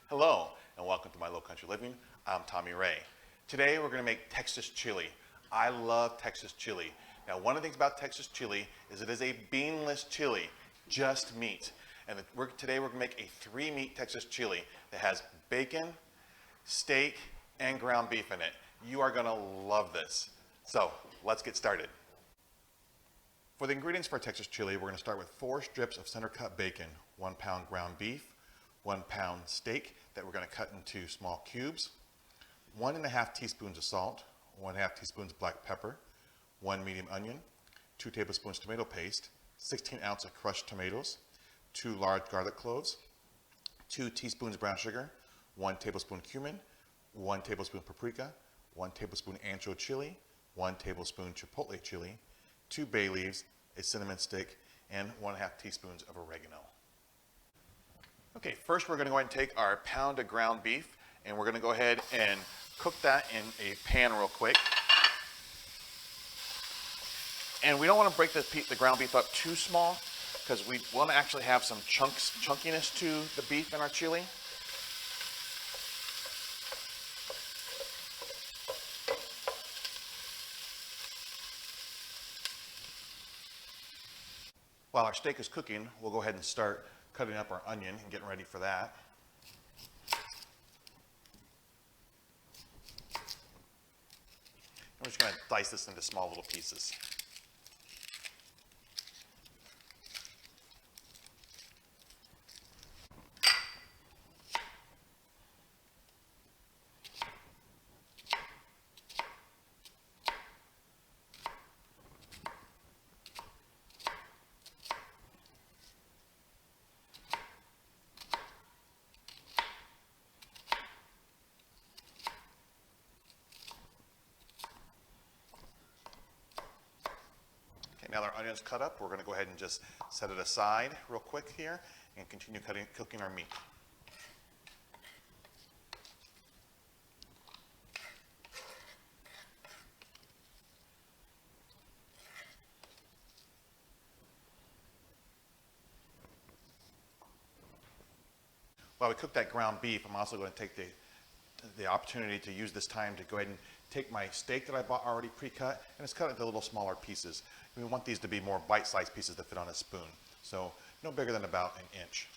Hello and welcome to my Low Country Living. I'm Tommy Ray. Today we're going to make Texas chili. I love Texas chili. Now one of the things about Texas chili is it is a beanless chili, just meat. And today we're going to make a 3-meat Texas chili that has bacon, steak, and ground beef in it. You are going to love this. So let's get started. For the ingredients for Texas chili, we're going to start with 4 strips of center cut bacon, 1 pound ground beef, 1 pound steak that we're going to cut into small cubes, 1½ teaspoons of salt, 1½ teaspoons black pepper, 1 medium onion, 2 tablespoons tomato paste, 16 ounces of crushed tomatoes, 2 large garlic cloves, 2 teaspoons brown sugar, 1 tablespoon cumin, 1 tablespoon paprika, 1 tablespoon ancho chili, 1 tablespoon chipotle chili, 2 bay leaves, a cinnamon stick, and 1½ teaspoons of oregano. Okay, first we're going to go ahead and take our pound of ground beef and we're going to go ahead and cook that in a pan real quick. And we don't want to break the ground beef up too small because we want to actually have some chunkiness to the beef in our chili. While our steak is cooking, we'll go ahead and start cutting up our onion and getting ready for that. I'm just going to dice this into small little pieces. Now that our onion's cut up, we're going to go ahead and just set it aside real quick here and continue cooking our meat. While we cook that ground beef, I'm also going to take the opportunity to use this time to go ahead and take my steak that I bought already pre-cut and just cut it into little smaller pieces. We want these to be more bite-sized pieces that fit on a spoon, so no bigger than about an inch.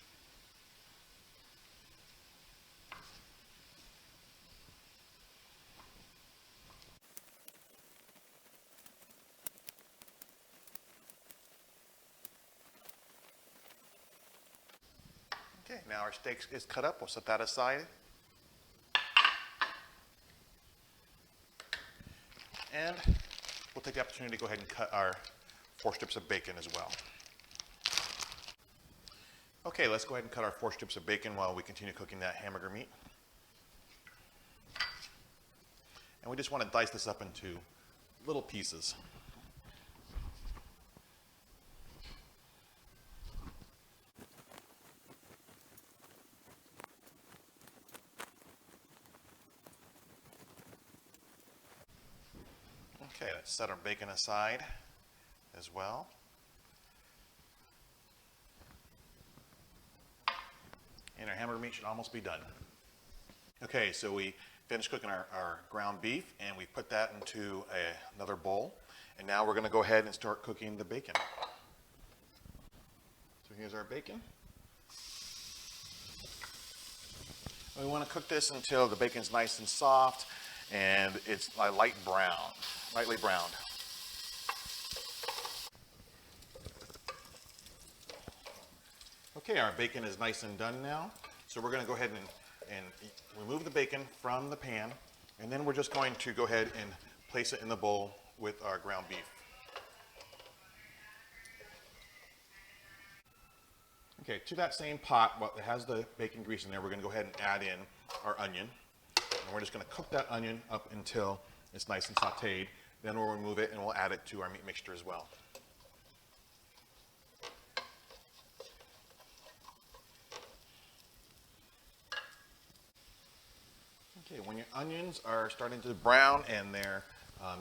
Okay, now our steak is cut up. We'll set that aside. And we'll take the opportunity to go ahead and cut our 4 strips of bacon as well. Okay, let's go ahead and cut our 4 strips of bacon while we continue cooking that hamburger meat. And we just want to dice this up into little pieces. Okay, let's set our bacon aside as well. And our hamburger meat should almost be done. Okay, so we finished cooking our ground beef and we put that into another bowl. And now we're going to go ahead and start cooking the bacon. So here's our bacon. We want to cook this until the bacon's nice and soft and it's lightly browned. Okay, our bacon is nice and done now. So we're going to go ahead and remove the bacon from the pan, and then we're just going to go ahead and place it in the bowl with our ground beef. Okay, to that same pot that has the bacon grease in there, we're going to go ahead and add in our onion. And we're just going to cook that onion up until it's nice and sauteed. Then we'll remove it and we'll add it to our meat mixture as well. Okay, when your onions are starting to brown and they're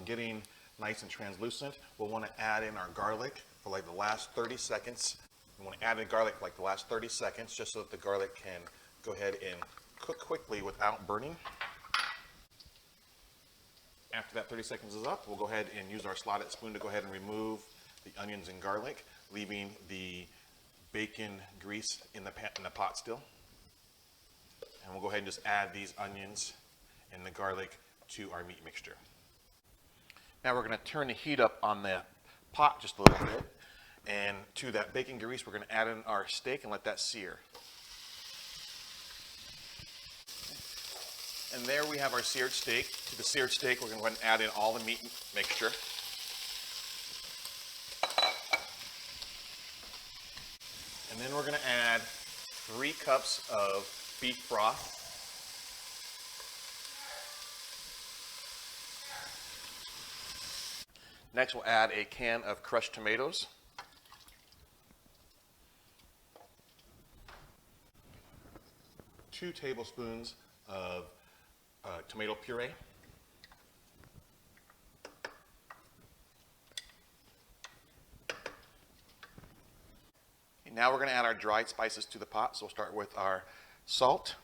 getting nice and translucent, we'll want to add in our garlic for like the last 30 seconds. We want to add in garlic for like the last 30 seconds just so that the garlic can go ahead and cook quickly without burning. After that 30 seconds is up, we'll go ahead and use our slotted spoon to go ahead and remove the onions and garlic, leaving the bacon grease in the pot still. And we'll go ahead and just add these onions and the garlic to our meat mixture. Now we're going to turn the heat up on the pot just a little bit. And to that bacon grease, we're going to add in our steak and let that sear. And there we have our seared steak. To the seared steak, we're going to go ahead and add in all the meat mixture. And then we're going to add 3 cups of beef broth. Next, we'll add a can of crushed tomatoes. 2 tablespoons of tomato puree. And now we're going to add our dried spices to the pot. So we'll start with our salt,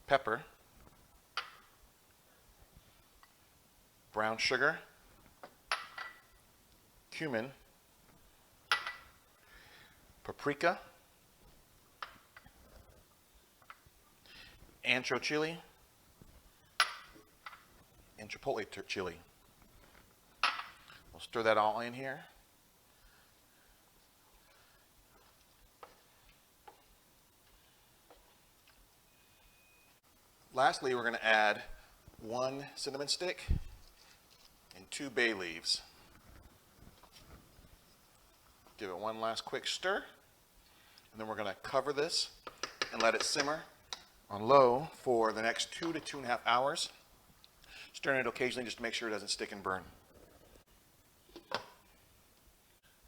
pepper, brown sugar, cumin, paprika, ancho chili, and chipotle chili. We'll stir that all in here. Lastly, we're going to add 1 cinnamon stick and 2 bay leaves. Give it one last quick stir, and then we're going to cover this and let it simmer on low for the next 2 to 2.5 hours. Stirring it occasionally just to make sure it doesn't stick and burn.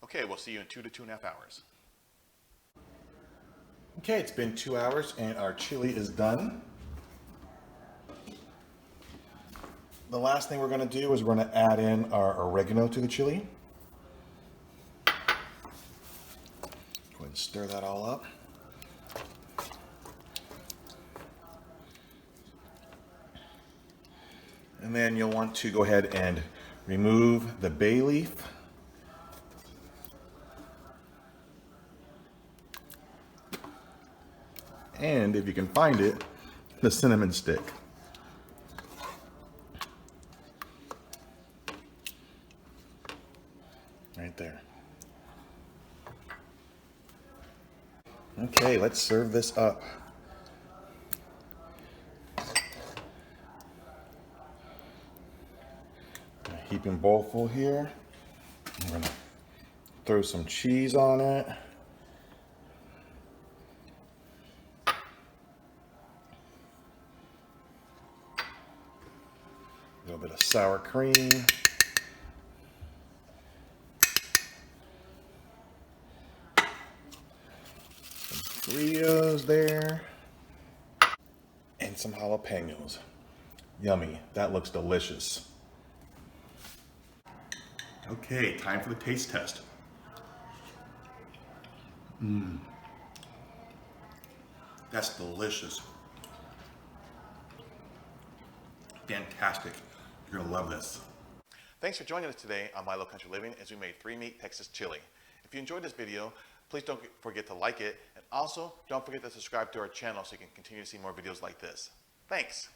Okay, we'll see you in 2 to 2.5 hours. Okay, it's been 2 hours and our chili is done. The last thing we're going to do is we're going to add in our oregano to the chili. Go ahead and stir that all up. And then you'll want to go ahead and remove the bay leaf. And if you can find it, the cinnamon stick. Right there. Okay, let's serve this up. A heaping bowl full here. I'm gonna throw some cheese on it. A little bit of sour cream. Fritos there, and some jalapenos. Yummy, that looks delicious. Okay, time for the taste test. That's delicious. Fantastic, you're gonna love this. Thanks for joining us today on My Low Country Living as we made 3-meat Texas chili. If you enjoyed this video, please don't forget to like it, and also don't forget to subscribe to our channel so you can continue to see more videos like this. Thanks.